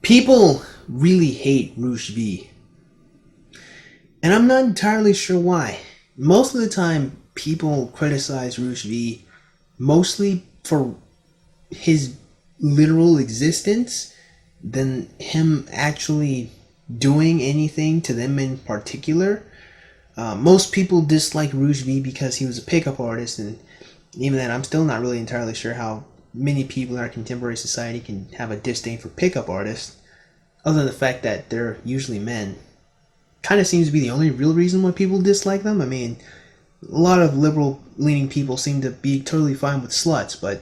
People really hate Rouge V. And I'm not entirely sure why. Most of the time, people criticize Rouge V mostly for his literal existence than him actually doing anything to them in particular. Most people dislike Rouge V because he was a pickup artist, and even then, I'm still not really entirely sure how many people in our contemporary society can have a disdain for pickup artists, other than the fact that they're usually men. Kind of seems to be the only real reason why people dislike them. I mean, a lot of liberal-leaning people seem to be totally fine with sluts, but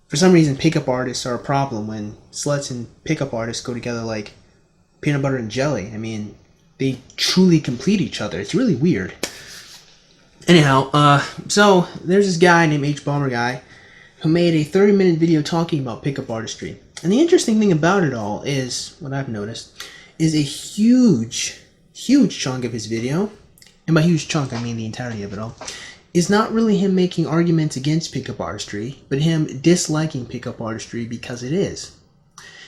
for some reason, pickup artists are a problem when sluts and pickup artists go together like peanut butter and jelly. I mean, they truly complete each other. It's really weird. Anyhow, so there's this guy named HBomberguy who made a 30-minute video talking about pickup artistry. And the interesting thing about it all is, what I've noticed, is a huge chunk of his video, and by huge chunk I mean the entirety of it all, is not really him making arguments against pickup artistry, but him disliking pickup artistry because it is.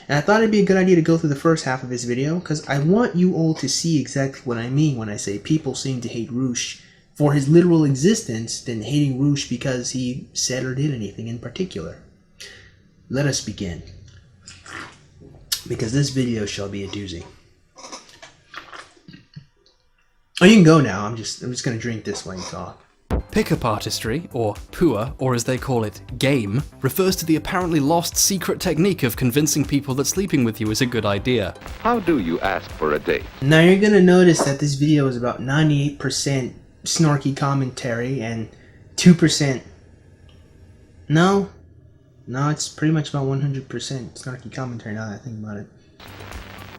And I thought it'd be a good idea to go through the first half of his video, because I want you all to see exactly what I mean when I say people seem to hate Rouge for his literal existence than hating Rouge because he said or did anything in particular. Let us begin, because this video shall be a doozy. Oh, you can go now. I'm just gonna drink this while you talk. Pickup artistry, or pua, or as they call it, game, refers to the apparently lost secret technique of convincing people that sleeping with you is a good idea. How do you ask for a date? Now you're gonna notice that this video is about 98% snarky commentary and 2%... No, it's pretty much about 100% snarky commentary now that I think about it.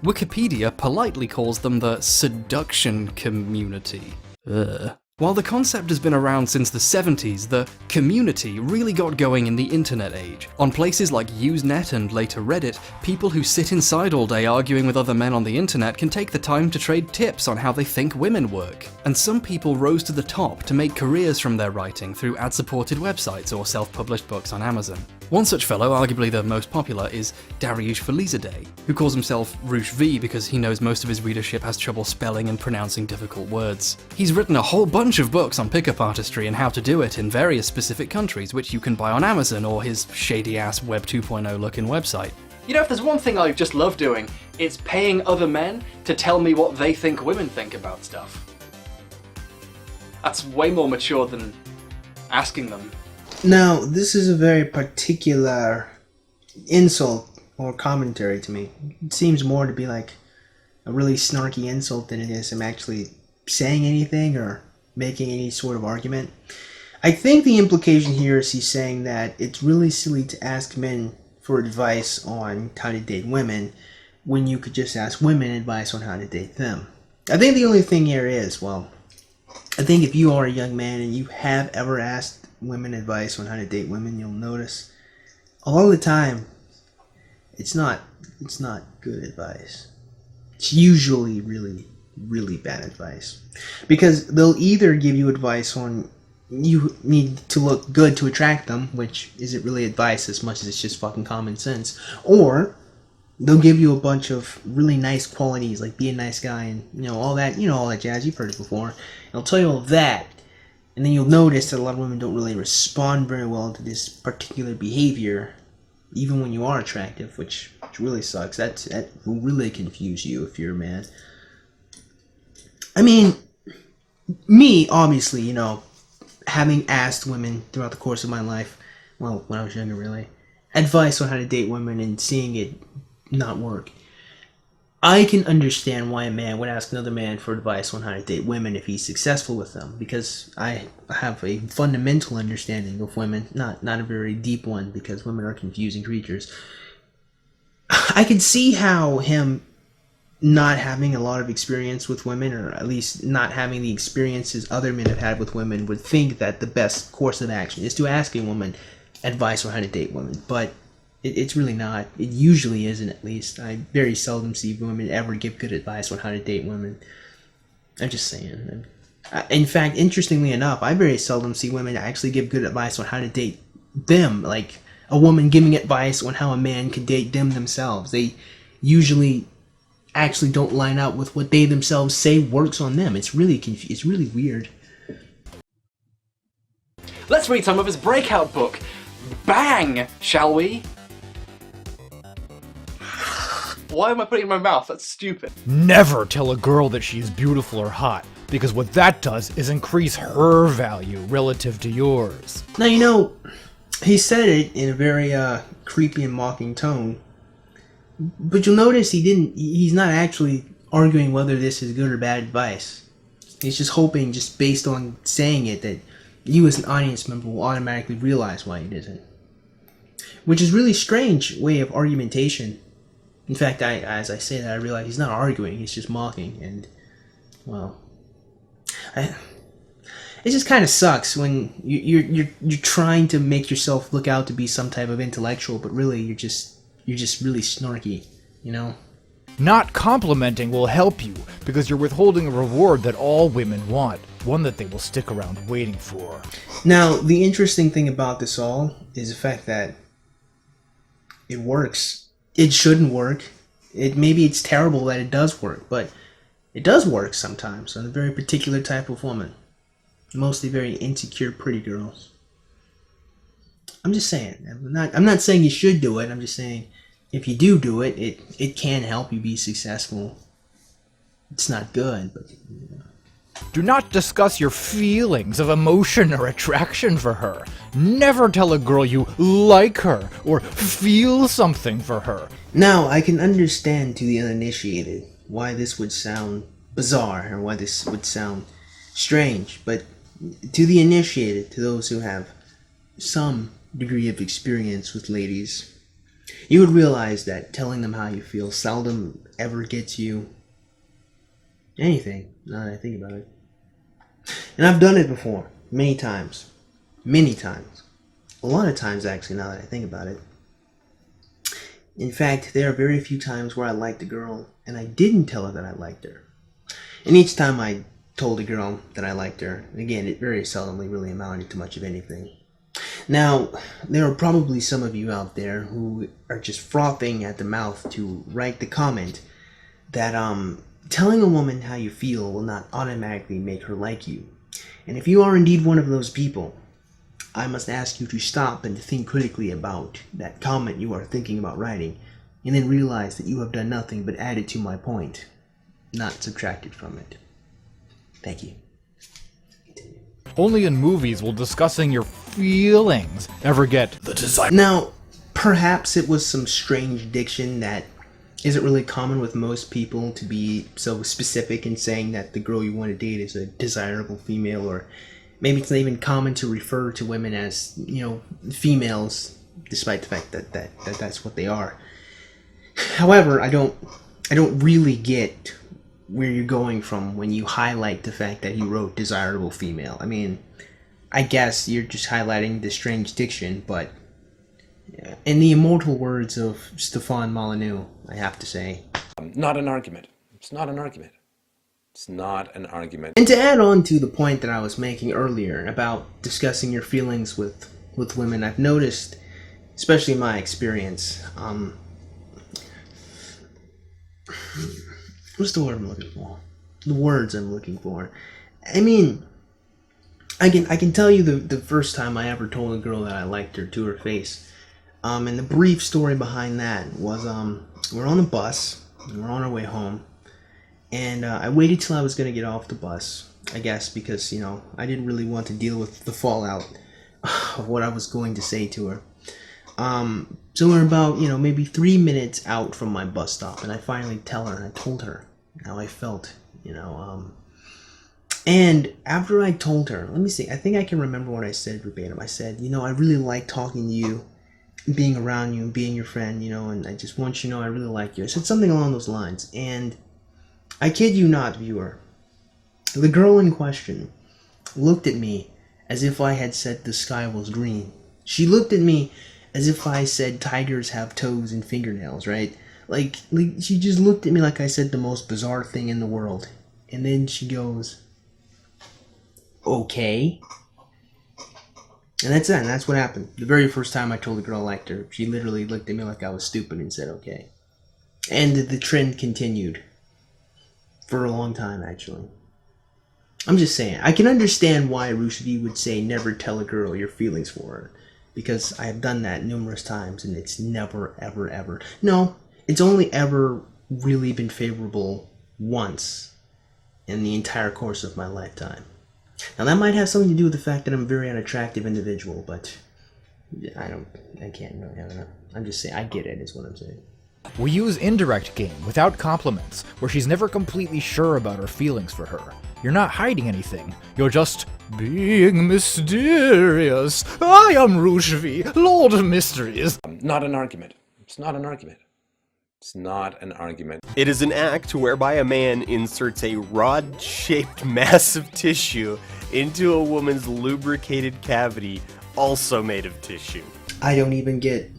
Wikipedia politely calls them the seduction community. Ugh. While the concept has been around since the 70s, the community really got going in the internet age. On places like Usenet and later Reddit, people who sit inside all day arguing with other men on the internet can take the time to trade tips on how they think women work. And some people rose to the top to make careers from their writing through ad-supported websites or self-published books on Amazon. One such fellow, arguably the most popular, is Dario Perovich, who calls himself Rouge V because he knows most of his readership has trouble spelling and pronouncing difficult words. He's written a whole bunch of books on pickup artistry and how to do it in various specific countries, which you can buy on Amazon or his shady-ass Web 2.0 looking website. You know, if there's one thing I just love doing, it's paying other men to tell me what they think women think about stuff. That's way more mature than asking them. Now, this is a very particular insult or commentary to me. It seems more to be like a really snarky insult than it is him actually saying anything or making any sort of argument. I think the implication here is he's saying that it's really silly to ask men for advice on how to date women when you could just ask women advice on how to date them. I think the only thing here is, well, I think if you are a young man and you have ever asked women advice on how to date women, you'll notice a lot of the time it's not good advice. It's usually really bad advice, because they'll either give you advice on you need to look good to attract them, which isn't really advice as much as it's just fucking common sense, or they'll give you a bunch of really nice qualities like be a nice guy and all that jazz. You've heard it before. They'll tell you all that, and then you'll notice that a lot of women don't really respond very well to this particular behavior, even when you are attractive, which really sucks. That will really confuse you if you're a man. I mean, me, obviously, having asked women throughout the course of my life, well, when I was younger, really, advice on how to date women and seeing it not work, I can understand why a man would ask another man for advice on how to date women if he's successful with them, because I have a fundamental understanding of women, not a very deep one, because women are confusing creatures. I can see how him not having a lot of experience with women, or at least not having the experiences other men have had with women, would think that the best course of action is to ask a woman advice on how to date women, but it's really not. It usually isn't, at least. I very seldom see women ever give good advice on how to date women. I'm just saying. In fact, interestingly enough, I very seldom see women actually give good advice on how to date them, like a woman giving advice on how a man can date them themselves. They usually actually don't line up with what they themselves say works on them. It's really it's really weird. Let's read some of his breakout book. Bang, shall we? Why am I putting it in my mouth? That's stupid. Never tell a girl that she's beautiful or hot, because what that does is increase her value relative to yours. Now, you know, he said it in a very creepy and mocking tone, but you'll notice he's not actually arguing whether this is good or bad advice. He's just hoping, just based on saying it, that you as an audience member will automatically realize why it isn't. Which is really strange way of argumentation. In fact, as I say that, I realize he's not arguing, he's just mocking, and, well, it just kind of sucks when you're trying to make yourself look out to be some type of intellectual, but really you're just really snarky, you know? Not complimenting will help you, because you're withholding a reward that all women want, one that they will stick around waiting for. Now, the interesting thing about this all is the fact that it works. It shouldn't work. Maybe it's terrible that it does work, but it does work sometimes on a very particular type of woman. Mostly very insecure, pretty girls. I'm just saying. I'm not saying you should do it. I'm just saying if you do it, it can help you be successful. It's not good, but you know. Do not discuss your feelings of emotion or attraction for her. Never tell a girl you like her or feel something for her. Now, I can understand to the uninitiated why this would sound bizarre or why this would sound strange, but to the initiated, to those who have some degree of experience with ladies, you would realize that telling them how you feel seldom ever gets you anything, now that I think about it. And I've done it before, many times. Many times. A lot of times, actually, now that I think about it. In fact, there are very few times where I liked a girl, and I didn't tell her that I liked her. And each time I told a girl that I liked her, again, it very seldomly really amounted to much of anything. Now, there are probably some of you out there who are just frothing at the mouth to write the comment that, telling a woman how you feel will not automatically make her like you. And if you are indeed one of those people, I must ask you to stop and to think critically about that comment you are thinking about writing, and then realize that you have done nothing but added to my point, not subtracted from it. Thank you. Only in movies will discussing your feelings ever get the desire. Now, perhaps it was some strange diction that isn't really common with most people to be so specific in saying that the girl you want to date is a desirable female, or maybe it's not even common to refer to women as, you know, females, despite the fact that that's what they are. However, I don't really get where you're going from when you highlight the fact that he wrote desirable female. I mean, I guess you're just highlighting the strange diction, but in the immortal words of Stefan Molyneux, I have to say, not an argument. It's not an argument. It's not an argument. And to add on to the point that I was making earlier about discussing your feelings with women, I've noticed, especially in my experience, what's the word I'm looking for? The words I'm looking for. I mean, I can tell you the first time I ever told a girl that I liked her to her face. And the brief story behind that was, we're on a bus, and we're on our way home, and I waited till I was going to get off the bus, I guess, because, you know, I didn't really want to deal with the fallout of what I was going to say to her. So we're about, you know, maybe 3 minutes out from my bus stop, and I finally tell her, and I told her how I felt, you know, and after I told her, let me see, I think I can remember what I said verbatim. I said, you know, I really like talking to you, being around you and being your friend, you know, and I just want you to know I really like you. I said something along those lines, and I kid you not, viewer, the girl in question looked at me as if I had said the sky was green. She looked at me as if I said tigers have toes and fingernails, right? Like she just looked at me like I said the most bizarre thing in the world. And then she goes, okay. And that's it. And that's what happened. The very first time I told the girl I liked her, she literally looked at me like I was stupid and said, okay. And the trend continued for a long time, actually. I'm just saying, I can understand why Rushdie would say never tell a girl your feelings for her, because I have done that numerous times and it's never, ever, ever. No, it's only ever really been favorable once in the entire course of my lifetime. Now that might have something to do with the fact that I'm a very unattractive individual, but I can't really, I don't know. I'm just saying, I get it, is what I'm saying. We use indirect game without compliments, where she's never completely sure about her feelings for her. You're not hiding anything, you're just being mysterious. I am Rushdie, Lord of Mysteries. Not an argument. It's not an argument. It's not an argument. It is an act whereby a man inserts a rod-shaped mass of tissue into a woman's lubricated cavity, also made of tissue. I don't even get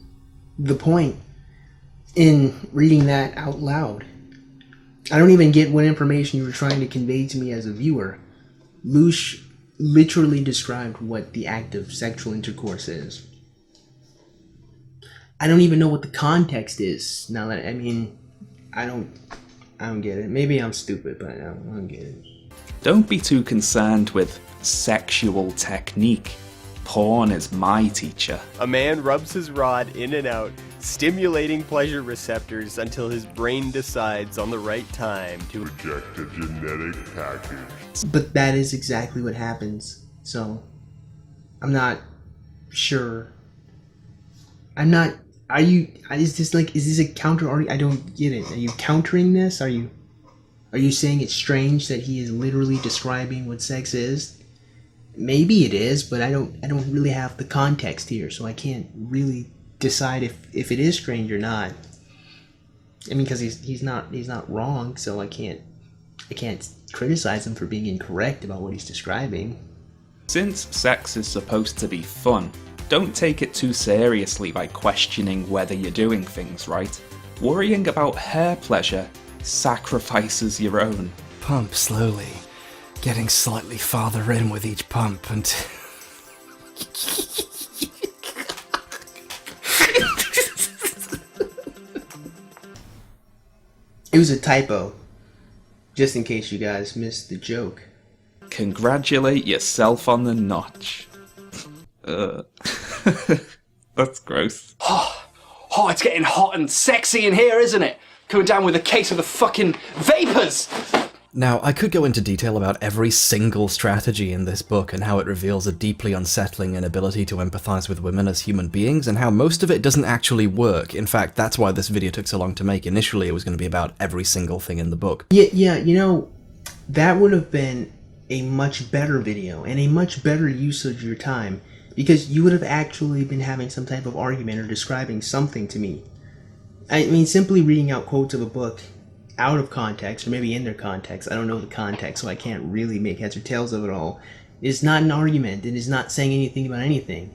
the point in reading that out loud. I don't even get what information you were trying to convey to me as a viewer. Lush literally described what the act of sexual intercourse is. I don't even know what the context is. Now that, I mean, I don't get it. Maybe I'm stupid, but I don't get it. Don't be too concerned with sexual technique. Porn is my teacher. A man rubs his rod in and out, stimulating pleasure receptors until his brain decides on the right time to reject a genetic package. But that is exactly what happens. So, I'm not sure. Is this a counter argument? I don't get it. Are you countering this? Are you saying it's strange that he is literally describing what sex is? Maybe it is, but I don't really have the context here, so I can't really decide if it is strange or not. I mean, because he's not wrong, so I can't criticize him for being incorrect about what he's describing. Since sex is supposed to be fun, don't take it too seriously by questioning whether you're doing things right. Worrying about hair pleasure sacrifices your own. Pump slowly, getting slightly farther in with each pump until... It was a typo, just in case you guys missed the joke. Congratulate yourself on the notch. That's gross. Oh, it's getting hot and sexy in here, isn't it? Coming down with a case of the fucking vapors! Now, I could go into detail about every single strategy in this book and how it reveals a deeply unsettling inability to empathize with women as human beings, and how most of it doesn't actually work. In fact, that's why this video took so long to make. Initially, it was going to be about every single thing in the book. Yeah, you know, that would have been a much better video and a much better use of your time, because you would have actually been having some type of argument or describing something to me. I mean, simply reading out quotes of a book out of context, or maybe in their context, I don't know the context, so I can't really make heads or tails of it all, is not an argument. It is not saying anything about anything.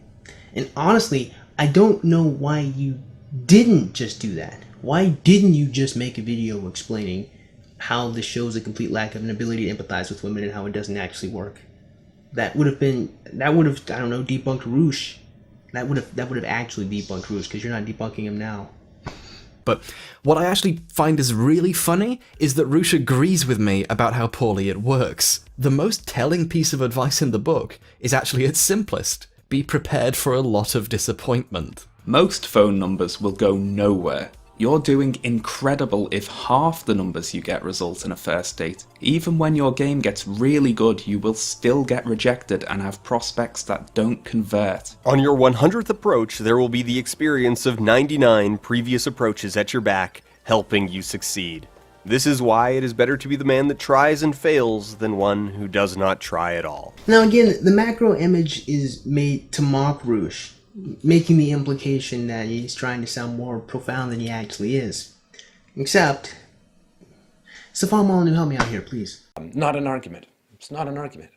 And honestly, I don't know why you didn't just do that. Why didn't you just make a video explaining how this shows a complete lack of an ability to empathize with women and how it doesn't actually work? That would have, I don't know, debunked Roosh. That would have actually debunked Roosh, because you're not debunking him now. But what I actually find is really funny is that Roosh agrees with me about how poorly it works. The most telling piece of advice in the book is actually its simplest. Be prepared for a lot of disappointment. Most phone numbers will go nowhere. You're doing incredible if half the numbers you get result in a first date. Even when your game gets really good, you will still get rejected and have prospects that don't convert. On your 100th approach, there will be the experience of 99 previous approaches at your back, helping you succeed. This is why it is better to be the man that tries and fails than one who does not try at all. Now again, the macro image is made to mock Roosh, making the implication that he's trying to sound more profound than he actually is. Except, Stefan Molyneux, help me out here, please. Not an argument. It's not an argument.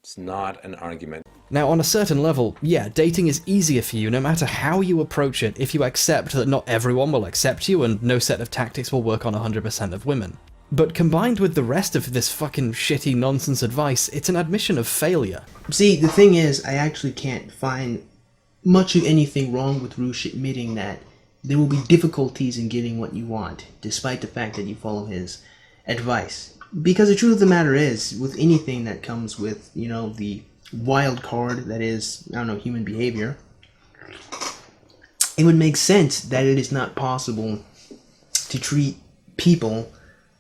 It's not an argument. Now, on a certain level, yeah, dating is easier for you no matter how you approach it if you accept that not everyone will accept you and no set of tactics will work on 100% of women. But combined with the rest of this fucking shitty nonsense advice, it's an admission of failure. See, the thing is, I actually can't find much of anything wrong with Roosh admitting that there will be difficulties in getting what you want, despite the fact that you follow his advice. Because the truth of the matter is, with anything that comes with, the wild card that is, human behavior, it would make sense that it is not possible to treat people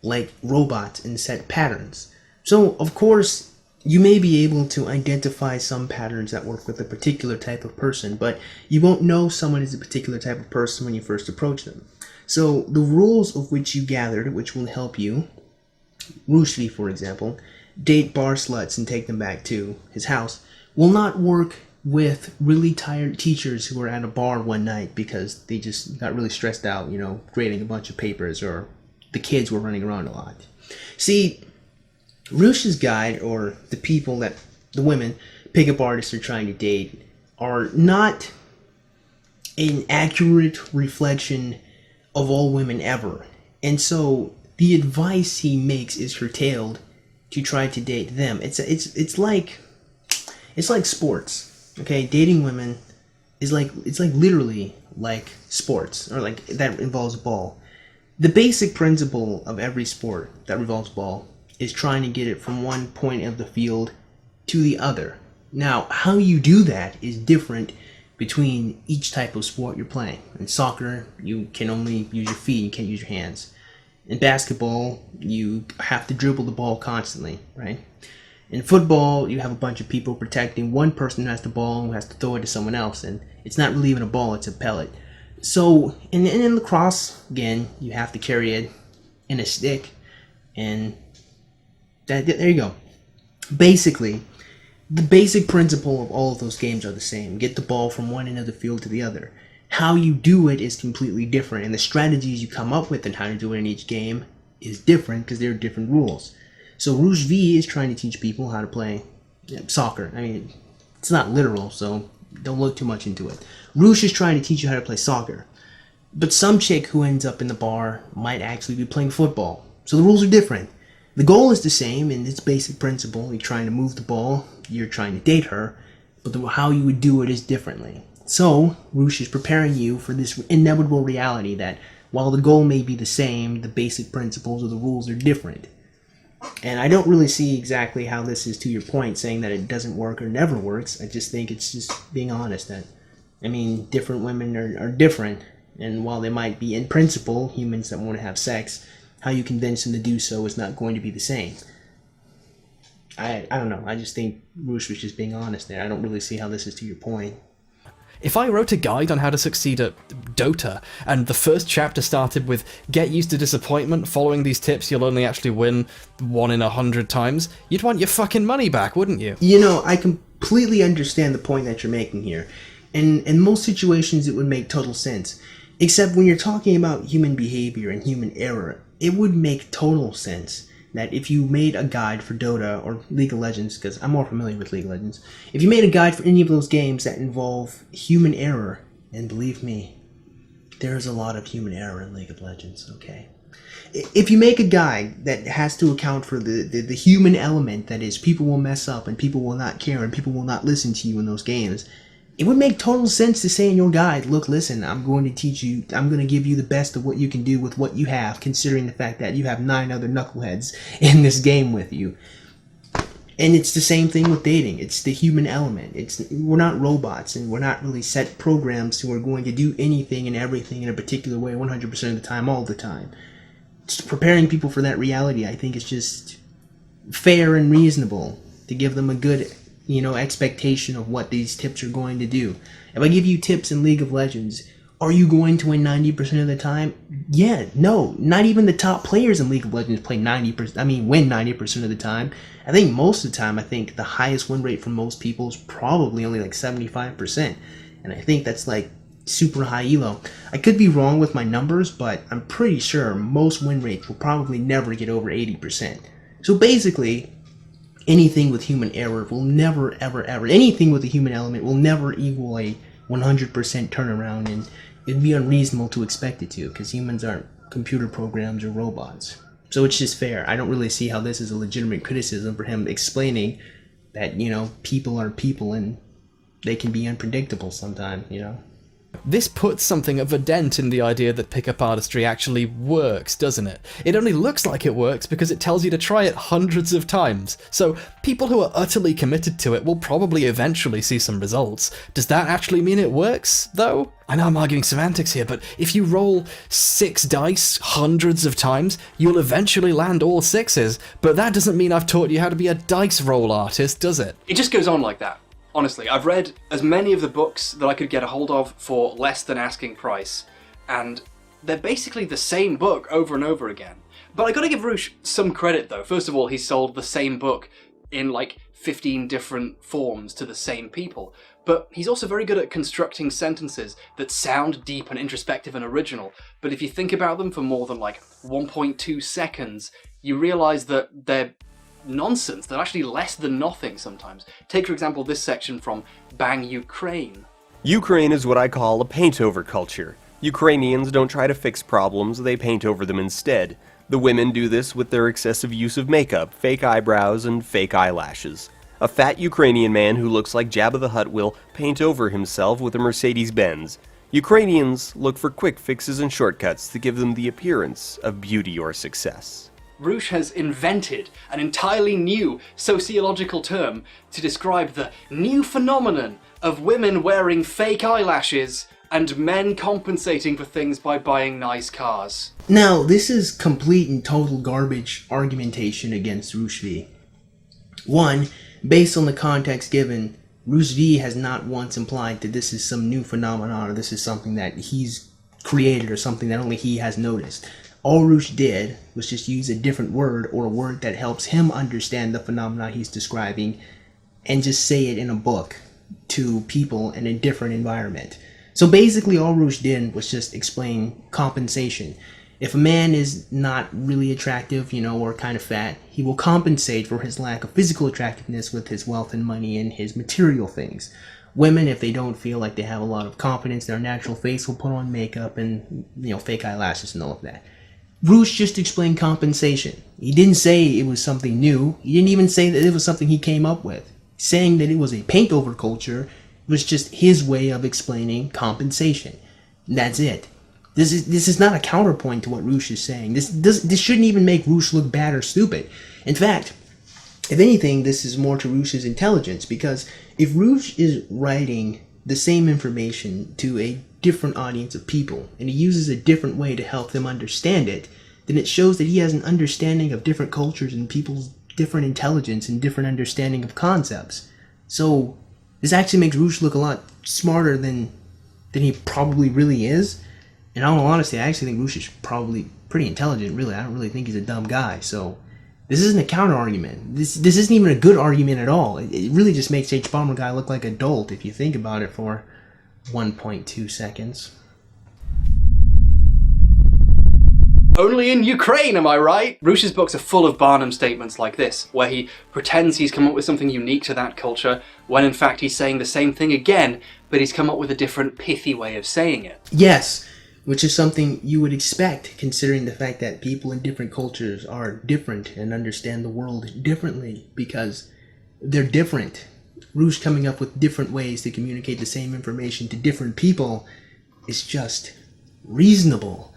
like robots and set patterns. So, of course, you may be able to identify some patterns that work with a particular type of person, but you won't know someone is a particular type of person when you first approach them. So, the rules of which you gathered, which will help you, Rushdie, for example, date bar sluts and take them back to his house, will not work with really tired teachers who were at a bar one night because they just got really stressed out, grading a bunch of papers, or the kids were running around a lot. See, Rushdie's guide, or the women, pickup artists are trying to date, are not an accurate reflection of all women ever. And so the advice he makes is curtailed to try to date them. It's like sports. Okay, dating women is it's literally like sports, or like that involves a ball. The basic principle of every sport that revolves ball is trying to get it from one point of the field to the other. Now, how you do that is different between each type of sport you're playing. In soccer, you can only use your feet, you can't use your hands. In basketball, you have to dribble the ball constantly, right? In football, you have a bunch of people protecting one person who has the ball and who has to throw it to someone else, and it's not really even a ball, it's a pellet. So, in lacrosse, again, you have to carry it in a stick, and there you go. Basically, the basic principle of all of those games are the same. Get the ball from one end of the field to the other. How you do it is completely different, and the strategies you come up with and how to do it in each game is different because there are different rules. So Rushdie is trying to teach people how to play soccer. I mean, it's not literal, so don't look too much into it. Rush is trying to teach you how to play soccer. But some chick who ends up in the bar might actually be playing football. So the rules are different. The goal is the same in its basic principle. You're trying to move the ball, you're trying to date her, but how you would do it is differently. So, Rush is preparing you for this inevitable reality that while the goal may be the same, the basic principles or the rules are different. And I don't really see exactly how this is to your point, saying that it doesn't work or never works. I just think it's just being honest that, different women are different, and while they might be in principle humans that want to have sex, how you convince them to do so is not going to be the same. I don't know. I just think Rush was just being honest there. I don't really see how this is to your point. If I wrote a guide on how to succeed at Dota, and the first chapter started with get used to disappointment, following these tips you'll only actually win 1 in 100 times, you'd want your fucking money back, wouldn't you? I completely understand the point that you're making here. And in most situations it would make total sense. Except when you're talking about human behavior and human error, it would make total sense that if you made a guide for Dota or League of Legends, because I'm more familiar with League of Legends, if you made a guide for any of those games that involve human error, and believe me, there's a lot of human error in League of Legends, okay? If you make a guide that has to account for the human element, that is, people will mess up and people will not care and people will not listen to you in those games, it would make total sense to say in your guide, look, listen, I'm going to teach you, I'm going to give you the best of what you can do with what you have, considering the fact that you have 9 other knuckleheads in this game with you. And it's the same thing with dating. It's the human element. We're not robots, and we're not really set programs who are going to do anything and everything in a particular way 100% of the time, all the time. Just preparing people for that reality, I think, is just fair and reasonable to give them a good expectation of what these tips are going to do. If I give you tips in League of Legends, are you going to win 90% of the time? Yeah, no. Not even the top players in League of Legends win 90% of the time. I think most of the time, the highest win rate for most people is probably only like 75%. And I think that's like super high elo. I could be wrong with my numbers, but I'm pretty sure most win rates will probably never get over 80%. So basically, anything with human error will never, ever, ever, anything with a human element will never equal a 100% turnaround, and it'd be unreasonable to expect it to, because humans aren't computer programs or robots. So it's just fair. I don't really see how this is a legitimate criticism for him explaining that, people are people and they can be unpredictable sometimes, This puts something of a dent in the idea that pickup artistry actually works, doesn't it? It only looks like it works because it tells you to try it hundreds of times. So people who are utterly committed to it will probably eventually see some results. Does that actually mean it works, though? I know I'm arguing semantics here, but if you roll 6 dice hundreds of times, you'll eventually land all 6s, but that doesn't mean I've taught you how to be a dice roll artist, does it? It just goes on like that. Honestly, I've read as many of the books that I could get a hold of for less than asking price, and they're basically the same book over and over again. But I gotta give Roosh some credit though. First of all, he sold the same book in like 15 different forms to the same people. But he's also very good at constructing sentences that sound deep and introspective and original, but if you think about them for more than like 1.2 seconds, you realise that they're nonsense. They're actually less than nothing sometimes. Take, for example, this section from Bang Ukraine. Ukraine is what I call a paint-over culture. Ukrainians don't try to fix problems, they paint over them instead. The women do this with their excessive use of makeup, fake eyebrows, and fake eyelashes. A fat Ukrainian man who looks like Jabba the Hutt will paint over himself with a Mercedes-Benz. Ukrainians look for quick fixes and shortcuts to give them the appearance of beauty or success. Roosh has invented an entirely new sociological term to describe the new phenomenon of women wearing fake eyelashes and men compensating for things by buying nice cars. Now, this is complete and total garbage argumentation against Roosh V. One, based on the context given, Roosh V has not once implied that this is some new phenomenon or this is something that he's created or something that only he has noticed. All Roosh did was just use a different word or a word that helps him understand the phenomena he's describing and just say it in a book to people in a different environment. So basically all Roosh did was just explain compensation. If a man is not really attractive, or kind of fat, he will compensate for his lack of physical attractiveness with his wealth and money and his material things. Women, if they don't feel like they have a lot of confidence in their natural face, will put on makeup and, fake eyelashes and all of that. Roosh just explained compensation. He didn't say it was something new. He didn't even say that it was something he came up with. Saying that it was a paint-over culture was just his way of explaining compensation. And that's it. This is not a counterpoint to what Roosh is saying. This shouldn't even make Roosh look bad or stupid. In fact, if anything, this is more to Roosh's intelligence, because if Roosh is writing the same information to a different audience of people, and he uses a different way to help them understand it, then it shows that he has an understanding of different cultures and people's different intelligence and different understanding of concepts. So this actually makes Roosh look a lot smarter than he probably really is. And in all honesty, I actually think Roosh is probably pretty intelligent, really. I don't really think he's a dumb guy. So this isn't a counter argument. This isn't even a good argument at all. It really just makes HBomberguy look like a dolt if you think about it for 1.2 seconds. Only in Ukraine, am I right? Roosh's books are full of Barnum statements like this, where he pretends he's come up with something unique to that culture, when in fact he's saying the same thing again, but he's come up with a different pithy way of saying it. Yes, which is something you would expect, considering the fact that people in different cultures are different and understand the world differently, because they're different. Roosh coming up with different ways to communicate the same information to different people is just reasonable.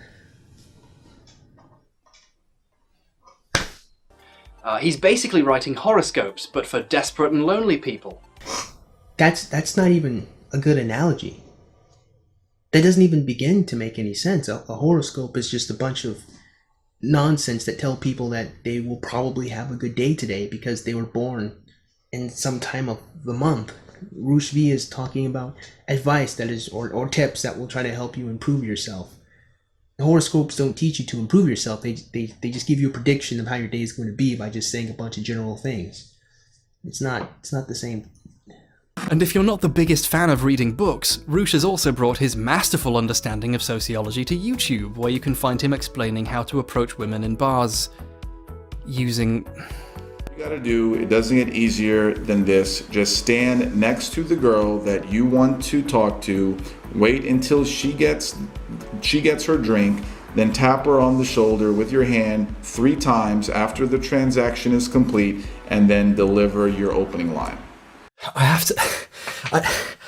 He's basically writing horoscopes, but for desperate and lonely people. That's not even a good analogy. That doesn't even begin to make any sense. A horoscope is just a bunch of nonsense that tell people that they will probably have a good day today because they were born in some time of the month. Roosh V is talking about advice that is, or tips that will try to help you improve yourself. The horoscopes don't teach you to improve yourself. They just give you a prediction of how your day is going to be by just saying a bunch of general things. It's not the same. And if you're not the biggest fan of reading books, Roosh has also brought his masterful understanding of sociology to YouTube, where you can find him explaining how to approach women in bars using... You gotta do, it doesn't get easier than this. Just stand next to the girl that you want to talk to, wait until she gets her drink, then tap her on the shoulder with your hand 3 times after the transaction is complete, and then deliver your opening line. I have to...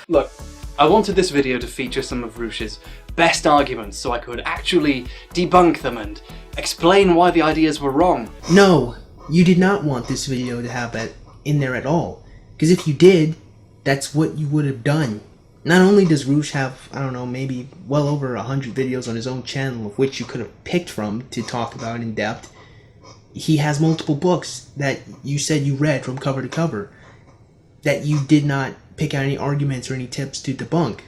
Look, I wanted this video to feature some of Roosh's best arguments so I could actually debunk them and explain why the ideas were wrong. No, you did not want this video to have that in there at all. Because if you did, that's what you would have done. Not only does Roosh have, I don't know, maybe well over 100 videos on his own channel of which you could have picked from to talk about in depth, he has multiple books that you said you read from cover to cover that you did not pick out any arguments or any tips to debunk.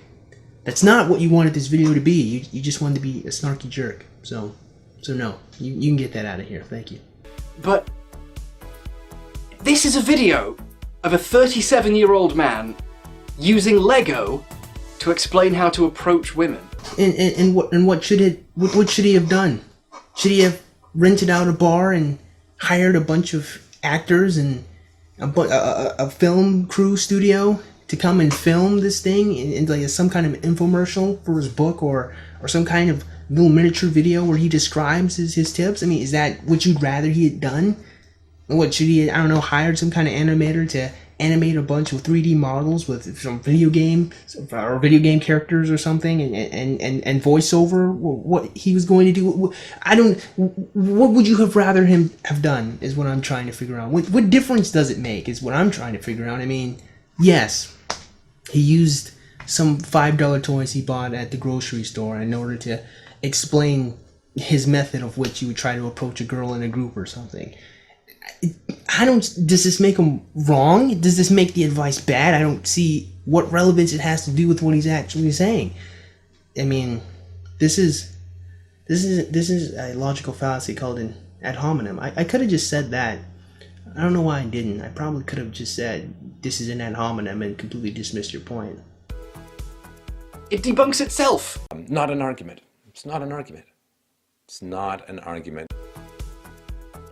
That's not what you wanted this video to be. You just wanted to be a snarky jerk. So no, you can get that out of here. Thank you. But this is a video of a 37-year-old man using Lego to explain how to approach women. And what should he have done? Should he have rented out a bar and hired a bunch of actors and a film crew studio to come and film this thing in like some kind of infomercial for his book or some kind of little miniature video where he describes his tips? I mean, is that what you'd rather he had done? What, should he, I don't know, hired some kind of animator to animate a bunch of 3D models with some video game characters or something and voiceover what he was going to do? What would you have rather him have done is what I'm trying to figure out. What difference does it make is what I'm trying to figure out. I mean, yes, he used some $5 toys he bought at the grocery store in order to explain his method of which you would try to approach a girl in a group or something. Does this make him wrong? Does this make the advice bad? I don't see what relevance it has to do with what he's actually saying. I mean, this is a logical fallacy called an ad hominem. I could have just said that. I don't know why I didn't. I probably could have just said this is an ad hominem and completely dismissed your point. It debunks itself. Not an argument. It's not an argument. It's not an argument.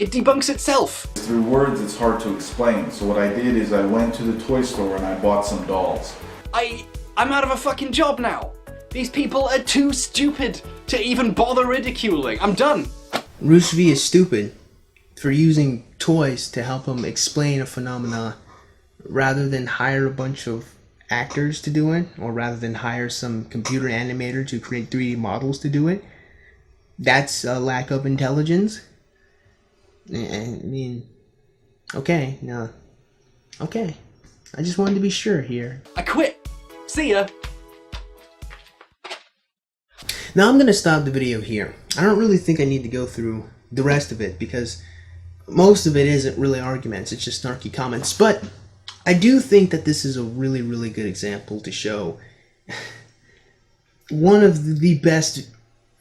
It debunks itself. Through words, it's hard to explain. So what I did is I went to the toy store and I bought some dolls. I'm out of a fucking job now. These people are too stupid to even bother ridiculing. I'm done. Roosh V is stupid for using toys to help him explain a phenomena rather than hire a bunch of actors to do it, or rather than hire some computer animator to create 3D models to do it. That's a lack of intelligence. I mean, okay, no. Okay. I just wanted to be sure here. I quit. See ya. Now I'm going to stop the video here. I don't really think I need to go through the rest of it because most of it isn't really arguments, it's just snarky comments. But I do think that this is a really, really good example to show one of the best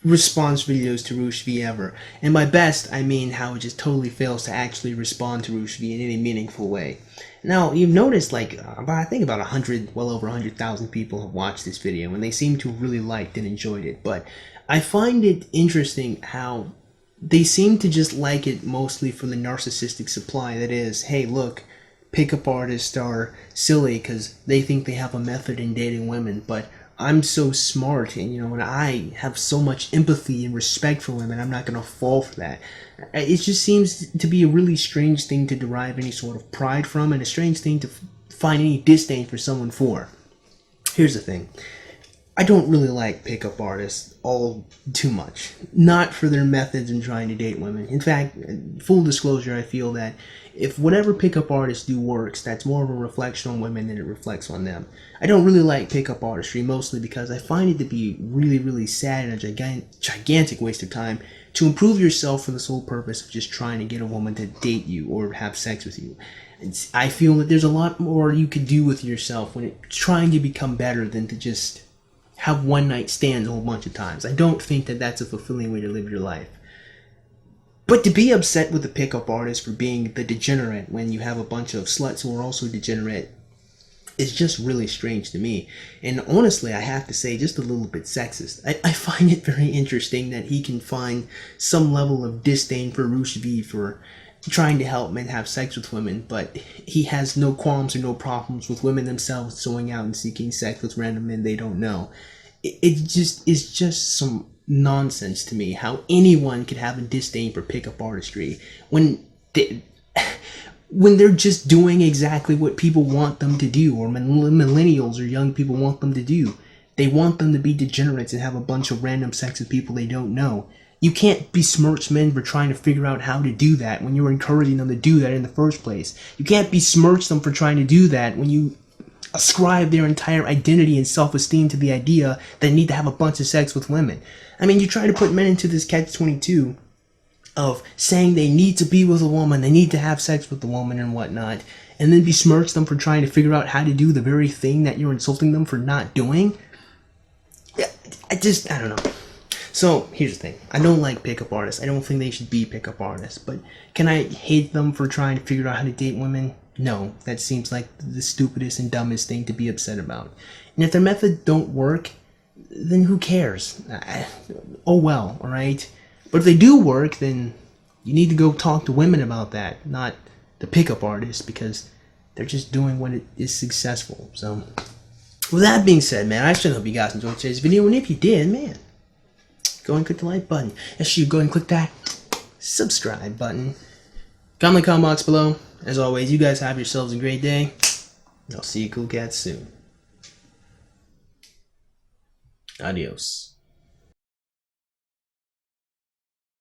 response videos to Roosh V ever. And by best, I mean how it just totally fails to actually respond to Roosh V in any meaningful way. Now, you've noticed I think about 100, well over 100,000 people have watched this video, and they seem to have really liked and enjoyed it. But I find it interesting how they seem to just like it mostly from the narcissistic supply that is, hey, look, pickup artists are silly because they think they have a method in dating women, but I'm so smart and I have so much empathy and respect for women, I'm not going to fall for that. It just seems to be a really strange thing to derive any sort of pride from, and a strange thing to find any disdain for someone for. Here's the thing. I don't really like pickup artists all too much. Not for their methods in trying to date women. In fact, full disclosure, I feel that if whatever pickup artists do works, that's more of a reflection on women than it reflects on them. I don't really like pickup artistry, mostly because I find it to be really, really sad and a gigantic waste of time to improve yourself for the sole purpose of just trying to get a woman to date you or have sex with you. I feel that there's a lot more you could do with yourself when it's trying to become better than to just have one night stands a whole bunch of times. I don't think that that's a fulfilling way to live your life. But to be upset with a pickup artist for being the degenerate when you have a bunch of sluts who are also degenerate is just really strange to me. And honestly, I have to say, just a little bit sexist. I find it very interesting that he can find some level of disdain for Roosh V for trying to help men have sex with women, but he has no qualms or no problems with women themselves going out and seeking sex with random men they don't know. It just is just some nonsense to me how anyone could have a disdain for pickup artistry when when they're just doing exactly what people want them to do, or millennials or young people want them to do. They want them to be degenerates and have a bunch of random sex with people they don't know. You can't besmirch men for trying to figure out how to do that when you're encouraging them to do that in the first place. You can't besmirch them for trying to do that when you ascribe their entire identity and self-esteem to the idea that they need to have a bunch of sex with women. I mean, you try to put men into this catch-22 of saying they need to be with a woman, they need to have sex with the woman and whatnot, and then besmirch them for trying to figure out how to do the very thing that you're insulting them for not doing. I don't know. So, here's the thing. I don't like pickup artists. I don't think they should be pickup artists. But can I hate them for trying to figure out how to date women? No. That seems like the stupidest and dumbest thing to be upset about. And if their methods don't work, then who cares? Oh well, alright? But if they do work, then you need to go talk to women about that, not the pickup artists, because they're just doing what is successful. So, with that being said, man, I certainly hope you guys enjoyed today's video, and if you did, man, go and click the like button. Actually, go and click that subscribe button. Comment in the comment box below. As always, you guys have yourselves a great day. I'll see you cool cats soon. Adios.